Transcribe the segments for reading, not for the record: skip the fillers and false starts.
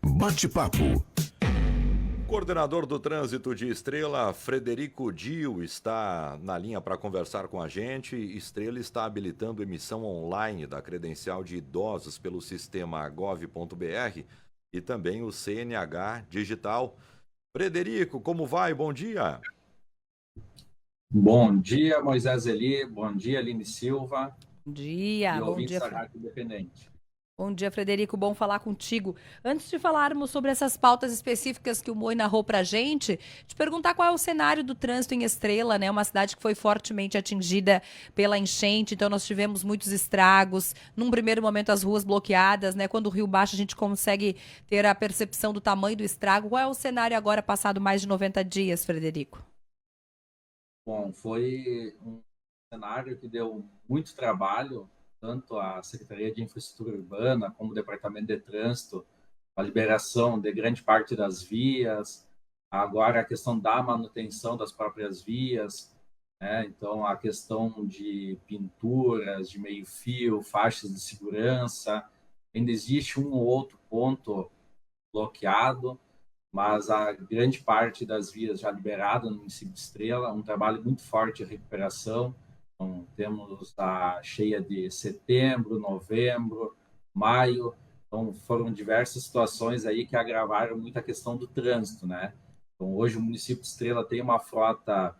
Bate-papo. Coordenador do Trânsito de Estrela, Frederico Dio, está na linha para conversar com a gente. Estrela está habilitando emissão online da credencial de idosos pelo sistema gov.br e também o CNH digital. Frederico, como vai? Bom dia. Bom dia, Moisés Eli. Bom dia, Aline Silva. Bom dia, e bom ouvintes dia, da Rádio Independente. Bom dia, Frederico. Bom falar contigo. Antes de falarmos sobre essas pautas específicas que o Moi narrou pra gente, te perguntar qual é o cenário do trânsito em Estrela, né? Uma cidade que foi fortemente atingida pela enchente, então nós tivemos muitos estragos. Num primeiro momento, as ruas bloqueadas, né? Quando o rio baixa, a gente consegue ter a percepção do tamanho do estrago. Qual é o cenário agora, passado mais de 90 dias, Frederico? Bom, foi um cenário que deu muito trabalho, tanto a Secretaria de Infraestrutura Urbana como o Departamento de Trânsito, a liberação de grande parte das vias, agora a questão da manutenção das próprias vias, né? Então a questão de pinturas, de meio-fio, faixas de segurança, ainda existe um ou outro ponto bloqueado, mas a grande parte das vias já liberada no município de Estrela, um trabalho muito forte de recuperação. Então, temos a cheia de setembro, novembro, maio. Então, foram diversas situações aí que agravaram muito a questão do trânsito, né? Então, hoje o município de Estrela tem uma frota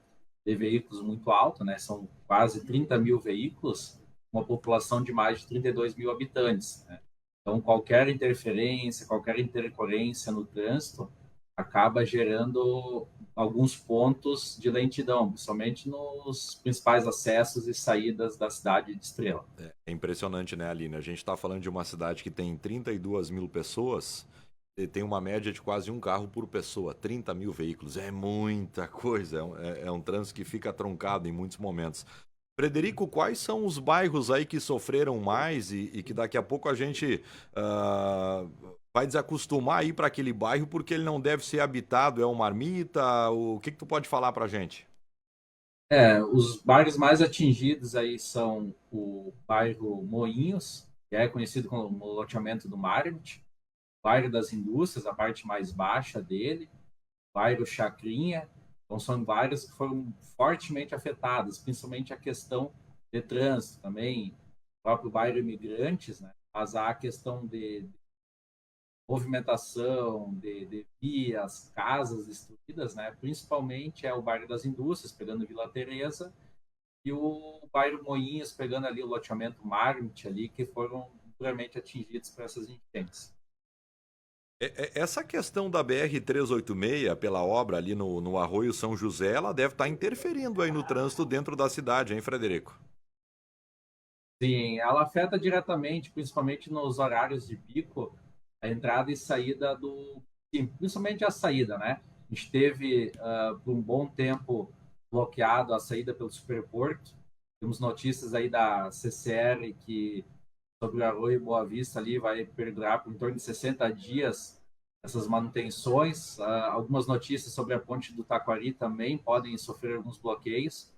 de veículos muito alta, né? São quase 30 mil veículos, uma população de mais de 32 mil habitantes, né? Então, qualquer interferência, qualquer intercorrência no trânsito acaba gerando alguns pontos de lentidão, principalmente nos principais acessos e saídas da cidade de Estrela. É impressionante, né, Aline? A gente está falando de uma cidade que tem 32 mil pessoas e tem uma média de quase um carro por pessoa, 30 mil veículos. É muita coisa, é um trânsito que fica truncado em muitos momentos. Frederico, quais são os bairros aí que sofreram mais e que daqui a pouco a gente vai desacostumar a ir para aquele bairro porque ele não deve ser habitado? É uma marmita? O que tu pode falar para a gente? Os bairros mais atingidos aí são o bairro Moinhos, que é conhecido como loteamento do Marmit, o bairro das Indústrias, a parte mais baixa dele, o bairro Chacrinha. Então, são bairros que foram fortemente afetados, principalmente a questão de trânsito também, o próprio bairro Imigrantes, né? Mas há a questão de movimentação, de vias, casas destruídas, né? Principalmente é o bairro das Indústrias, pegando Vila Teresa, e o bairro Moinhos, pegando ali o loteamento Marmit, ali, que foram duramente atingidos por essas enchentes. Essa questão da BR-386, pela obra ali no Arroio São José, ela deve estar interferindo aí no trânsito dentro da cidade, hein, Frederico? Sim, ela afeta diretamente, principalmente nos horários de pico, a entrada e saída Sim, principalmente a saída, né? A gente teve, por um bom tempo, bloqueado a saída pelo Superporto. Temos notícias aí da CCR que sobre o Arroio Boa Vista ali vai perdurar por em torno de 60 dias essas manutenções. Algumas notícias sobre a ponte do Taquari também podem sofrer alguns bloqueios.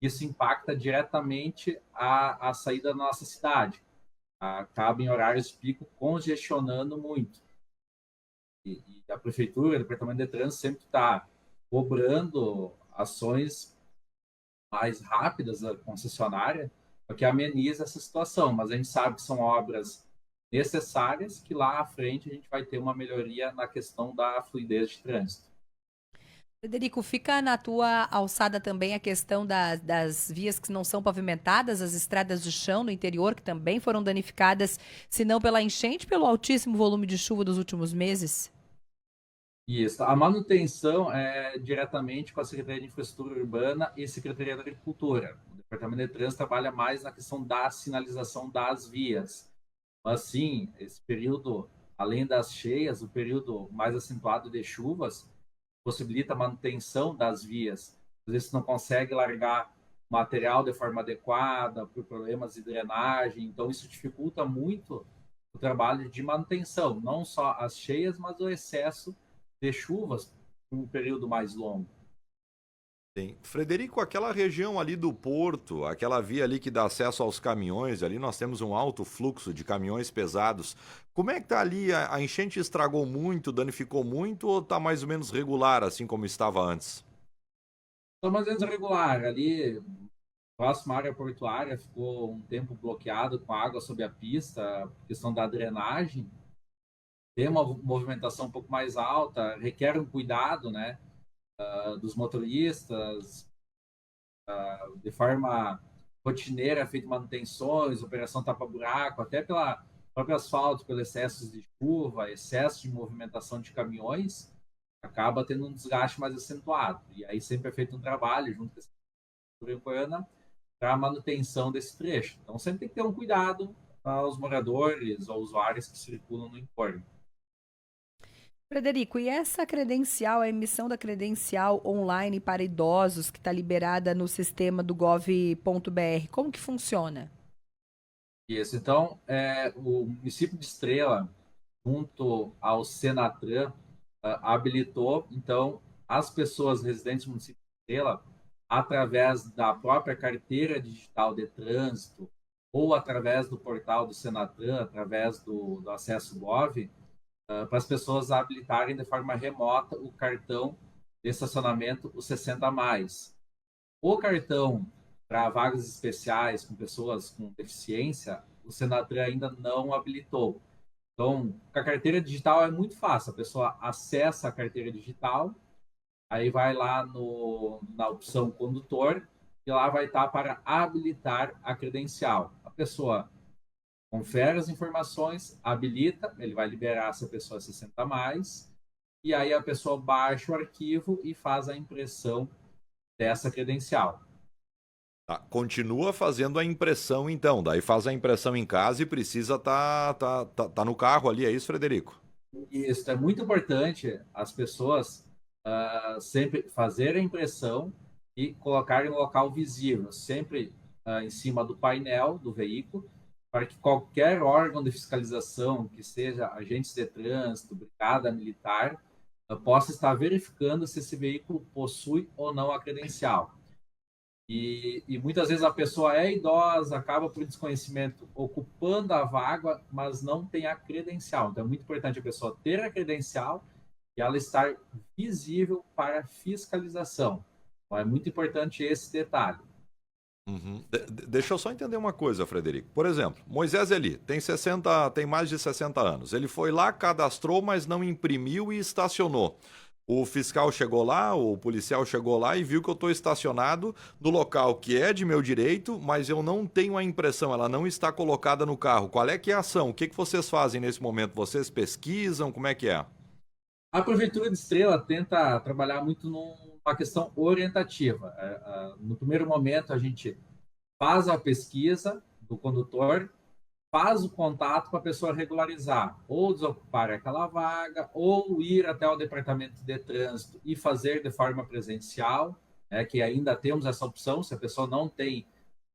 Isso impacta diretamente a saída da nossa cidade. Acaba em horários de pico congestionando muito. E a prefeitura, o departamento de trânsito sempre está cobrando ações mais rápidas da concessionária para que amenize essa situação. Mas a gente sabe que são obras necessárias que lá à frente a gente vai ter uma melhoria na questão da fluidez de trânsito. Frederico, fica na tua alçada também a questão das vias que não são pavimentadas, as estradas de chão no interior, que também foram danificadas, se não pela enchente, pelo altíssimo volume de chuva dos últimos meses? Isso. A manutenção é diretamente com a Secretaria de Infraestrutura Urbana e Secretaria da Agricultura. O Departamento de Trânsito trabalha mais na questão da sinalização das vias. Mas sim, esse período, além das cheias, o período mais acentuado de chuvas, possibilita a manutenção das vias. Às vezes não consegue largar material de forma adequada por problemas de drenagem, então isso dificulta muito o trabalho de manutenção, não só as cheias, mas o excesso de chuvas por um período mais longo. Sim. Frederico, aquela região ali do porto, aquela via ali que dá acesso aos caminhões, ali nós temos um alto fluxo de caminhões pesados. Como é que tá ali? A enchente estragou muito, danificou muito ou tá mais ou menos regular, assim como estava antes? Então, mais ou menos regular. Ali, próxima à área portuária, ficou um tempo bloqueado com água sob a pista, por questão da drenagem. Tem uma movimentação um pouco mais alta, requer um cuidado, né, dos motoristas, de forma rotineira, feito manutenções, operação tapa-buraco, até pela próprio asfalto, pelo excesso de chuva, excesso de movimentação de caminhões, acaba tendo um desgaste mais acentuado. E aí sempre é feito um trabalho junto com a Secretaria Urbana para a manutenção desse trecho. Então sempre tem que ter um cuidado aos moradores ou usuários que circulam no entorno. Frederico, e essa credencial, a emissão da credencial online para idosos que está liberada no sistema do gov.br, como que funciona? Isso. Então, o município de Estrela, junto ao Senatran, habilitou, então, as pessoas residentes do município de Estrela, através da própria carteira digital de trânsito ou através do portal do Senatran, através do acesso Gov, para as pessoas habilitarem de forma remota o cartão de estacionamento, o 60 a mais. O cartão para vagas especiais com pessoas com deficiência, o Senatran ainda não habilitou. Então, com a carteira digital é muito fácil. A pessoa acessa a carteira digital, aí vai lá na opção condutor, e lá vai estar para habilitar a credencial. A pessoa confere as informações, habilita, ele vai liberar essa pessoa 60 a mais, e aí a pessoa baixa o arquivo e faz a impressão dessa credencial. Tá, continua fazendo a impressão então, daí faz a impressão em casa e precisa tá no carro ali, é isso, Frederico? Isso é muito importante as pessoas sempre fazerem a impressão e colocarem no local visível, sempre em cima do painel do veículo, para que qualquer órgão de fiscalização, que seja agentes de trânsito, brigada militar, possa estar verificando se esse veículo possui ou não a credencial. E muitas vezes a pessoa é idosa, acaba por desconhecimento ocupando a vaga, mas não tem a credencial. Então é muito importante a pessoa ter a credencial e ela estar visível para fiscalização. Então é muito importante esse detalhe. Uhum. Deixa eu só entender uma coisa, Frederico. Por exemplo, Moisés Eli tem mais de 60 anos. Ele foi lá, cadastrou, mas não imprimiu e estacionou. O fiscal chegou lá, o policial chegou lá e viu que eu estou estacionado no local que é de meu direito, mas eu não tenho a impressão, ela não está colocada no carro. Qual é que é a ação? O que vocês fazem nesse momento? Vocês pesquisam? Como é que é? A Prefeitura de Estrela tenta trabalhar muito numa questão orientativa. No primeiro momento, a gente faz a pesquisa do condutor, faz o contato para a pessoa regularizar, ou desocupar aquela vaga, ou ir até o departamento de trânsito e fazer de forma presencial, que ainda temos essa opção. Se a pessoa não tem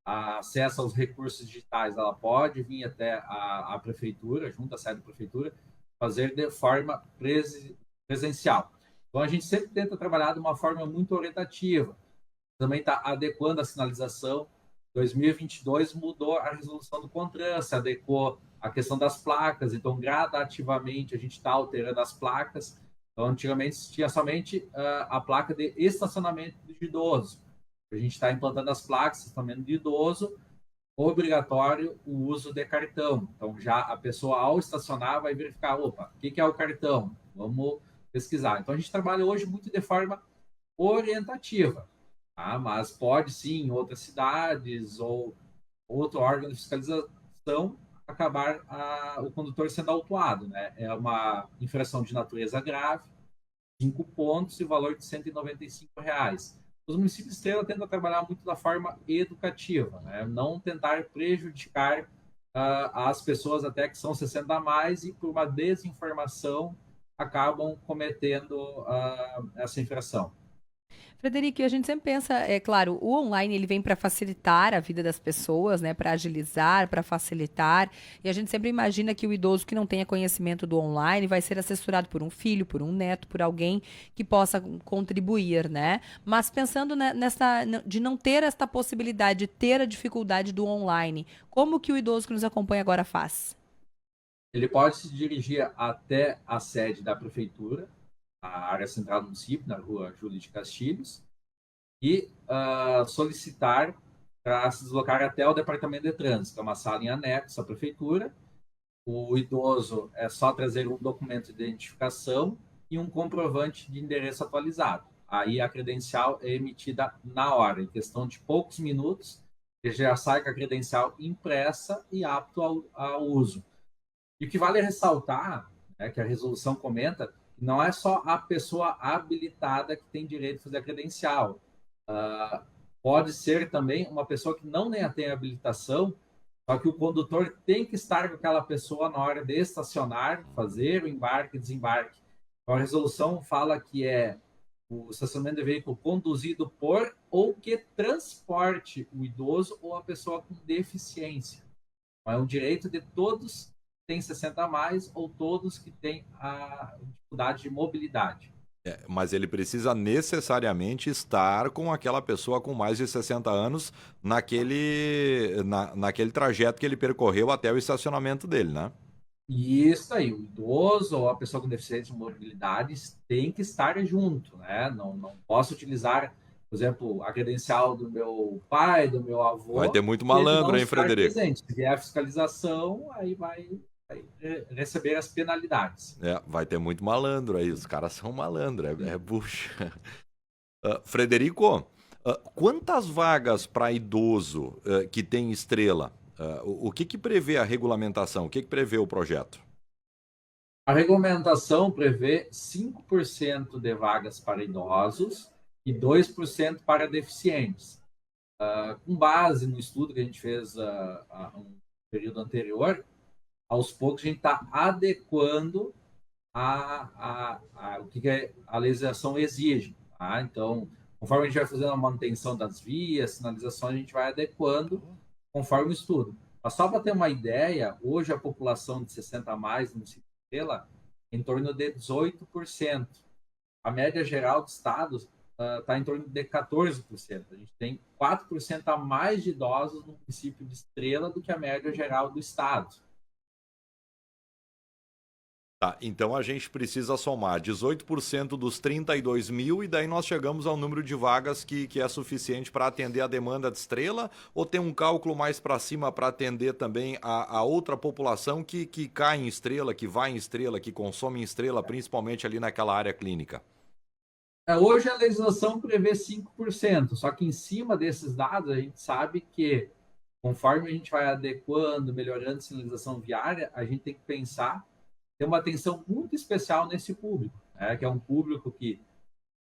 acesso aos recursos digitais, ela pode vir até a prefeitura, junto à sede da prefeitura, fazer de forma presencial. Então, a gente sempre tenta trabalhar de uma forma muito orientativa. Também está adequando a sinalização. 2022 mudou a resolução do CONTRAN, se adequou à questão das placas, então gradativamente a gente está alterando as placas. Então, antigamente tinha somente a placa de estacionamento de idoso. A gente está implantando as placas de estacionamento de idoso, obrigatório o uso de cartão. Então, já a pessoa, ao estacionar, vai verificar, opa, o que é o cartão? Vamos pesquisar. Então, a gente trabalha hoje muito de forma orientativa. Mas pode sim, em outras cidades ou outro órgão de fiscalização, acabar o condutor sendo autuado. Né? É uma infração de natureza grave, 5 pontos e valor de R$ 195. Os municípios de Estrela tentam trabalhar muito da forma educativa, né? Não tentar prejudicar as pessoas até que são 60 a mais e por uma desinformação acabam cometendo essa infração. Frederico, e a gente sempre pensa, é claro, o online ele vem para facilitar a vida das pessoas, né, para agilizar, para facilitar, e a gente sempre imagina que o idoso que não tenha conhecimento do online vai ser assessorado por um filho, por um neto, por alguém que possa contribuir, né? Mas pensando de não ter esta possibilidade, de ter a dificuldade do online, como que o idoso que nos acompanha agora faz? Ele pode se dirigir até a sede da prefeitura, a área central do município, na rua Júlio de Castilhos, e solicitar para se deslocar até o departamento de trânsito, que é uma sala em anexo à prefeitura. O idoso é só trazer um documento de identificação e um comprovante de endereço atualizado. Aí a credencial é emitida na hora, em questão de poucos minutos, ele já sai com a credencial impressa e apto ao uso. E o que vale ressaltar, né, que a resolução comenta, que não é só a pessoa habilitada que tem direito de fazer a credencial. Pode ser também uma pessoa que não nem tem habilitação, só que o condutor tem que estar com aquela pessoa na hora de estacionar, fazer o embarque e desembarque. Então, a resolução fala que é o estacionamento de veículo conduzido por ou que transporte o idoso ou a pessoa com deficiência. Então, é um direito de todos que têm 60 a mais ou todos que têm a dificuldade de mobilidade. Mas ele precisa necessariamente estar com aquela pessoa com mais de 60 anos naquele trajeto que ele percorreu até o estacionamento dele, né? E isso aí, o idoso ou a pessoa com deficiência de mobilidade tem que estar junto, né? Não posso utilizar, por exemplo, a credencial do meu pai, do meu Vai ter avô, muito e ele não malandro, hein, estar Frederico? presente. Se vier a fiscalização, aí vai receber as penalidades. Vai ter muito malandro aí. Os caras são malandros, é bucha. Frederico, quantas vagas para idoso que tem estrela? O que prevê a regulamentação? O que prevê o projeto? A regulamentação prevê 5% de vagas para idosos e 2% para deficientes. Com base no estudo que a gente fez um período anterior, aos poucos a gente está adequando o que a legislação exige. Tá? Então, conforme a gente vai fazendo a manutenção das vias, sinalizações, a gente vai adequando conforme o estudo. Mas só para ter uma ideia, hoje a população de 60 a mais no município de Estrela é em torno de 18%. A média geral do estado está em torno de 14%. A gente tem 4% a mais de idosos no município de Estrela do que a média geral do estado. Tá, então a gente precisa somar 18% dos 32 mil e daí nós chegamos ao número de vagas que é suficiente para atender a demanda de Estrela, ou tem um cálculo mais para cima para atender também a outra população que cai em Estrela, que vai em Estrela, que consome em Estrela, principalmente ali naquela área clínica? Hoje a legislação prevê 5%, só que em cima desses dados a gente sabe que conforme a gente vai adequando, melhorando a sinalização viária, a gente tem que pensar ter uma atenção muito especial nesse público, né? Que é um público que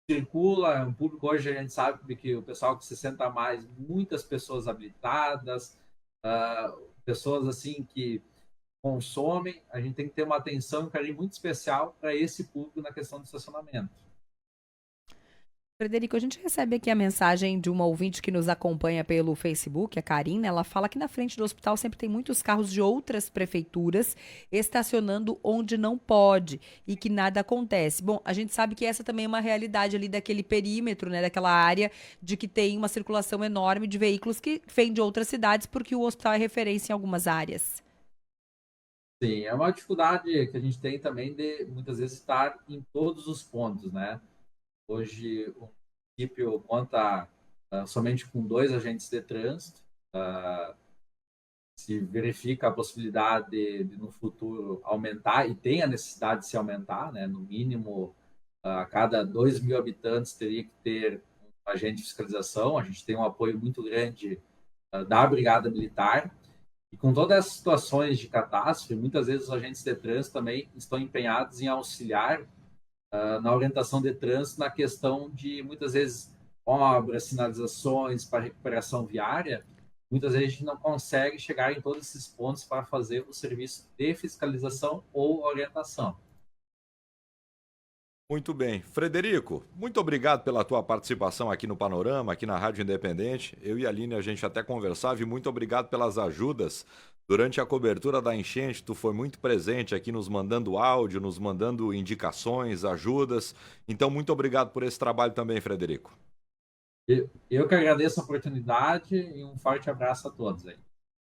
circula, é um público, hoje a gente sabe que o pessoal com 60 a mais, muitas pessoas habilitadas, pessoas assim que consomem, a gente tem que ter uma atenção e um carinho muito especial para esse público na questão do estacionamento. Frederico, a gente recebe aqui a mensagem de uma ouvinte que nos acompanha pelo Facebook, a Karina. Ela fala que na frente do hospital sempre tem muitos carros de outras prefeituras estacionando onde não pode e que nada acontece. Bom, a gente sabe que essa também é uma realidade ali daquele perímetro, né, daquela área de que tem uma circulação enorme de veículos que vêm de outras cidades porque o hospital é referência em algumas áreas. Sim, é uma dificuldade que a gente tem também de muitas vezes estar em todos os pontos, né? Hoje, o município conta somente com 2 agentes de trânsito. Se verifica a possibilidade de, no futuro, aumentar, e tem a necessidade de se aumentar, né? No mínimo, a cada 2 mil habitantes teria que ter um agente de fiscalização. A gente tem um apoio muito grande da Brigada Militar. E com todas as situações de catástrofe, muitas vezes os agentes de trânsito também estão empenhados em auxiliar na orientação de trânsito, na questão de, muitas vezes, obras, sinalizações para recuperação viária. Muitas vezes a gente não consegue chegar em todos esses pontos para fazer o serviço de fiscalização ou orientação. Muito bem. Frederico, muito obrigado pela tua participação aqui no Panorama, aqui na Rádio Independente. Eu e a Aline, a gente até conversava e muito obrigado pelas ajudas. Durante a cobertura da enchente, tu foi muito presente aqui nos mandando áudio, nos mandando indicações, ajudas. Então, muito obrigado por esse trabalho também, Frederico. Eu que agradeço a oportunidade e um forte abraço a todos aí.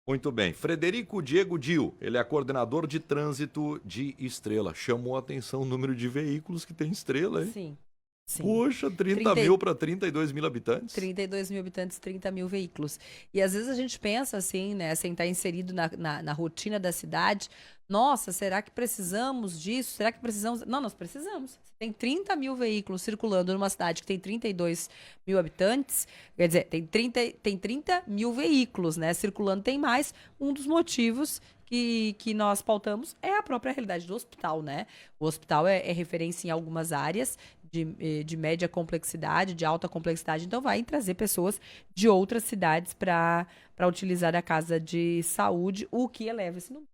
Muito bem. Frederico Diego Dil, ele é coordenador de trânsito de Estrela. Chamou a atenção o número de veículos que tem Estrela, hein? Sim. Sim. Poxa, 30 mil para 32 mil habitantes? 32 mil habitantes, 30 mil veículos. E às vezes a gente pensa assim, né, sem estar inserido na rotina da cidade, nossa, será que precisamos disso? Será que precisamos? Não, nós precisamos. Tem 30 mil veículos circulando numa cidade que tem 32 mil habitantes, quer dizer, tem 30 mil veículos, né, circulando, tem mais. Um dos motivos que nós pautamos é a própria realidade do hospital, né? O hospital é referência em algumas áreas de média complexidade, de alta complexidade, então vai trazer pessoas de outras cidades para utilizar a casa de saúde, o que eleva esse número.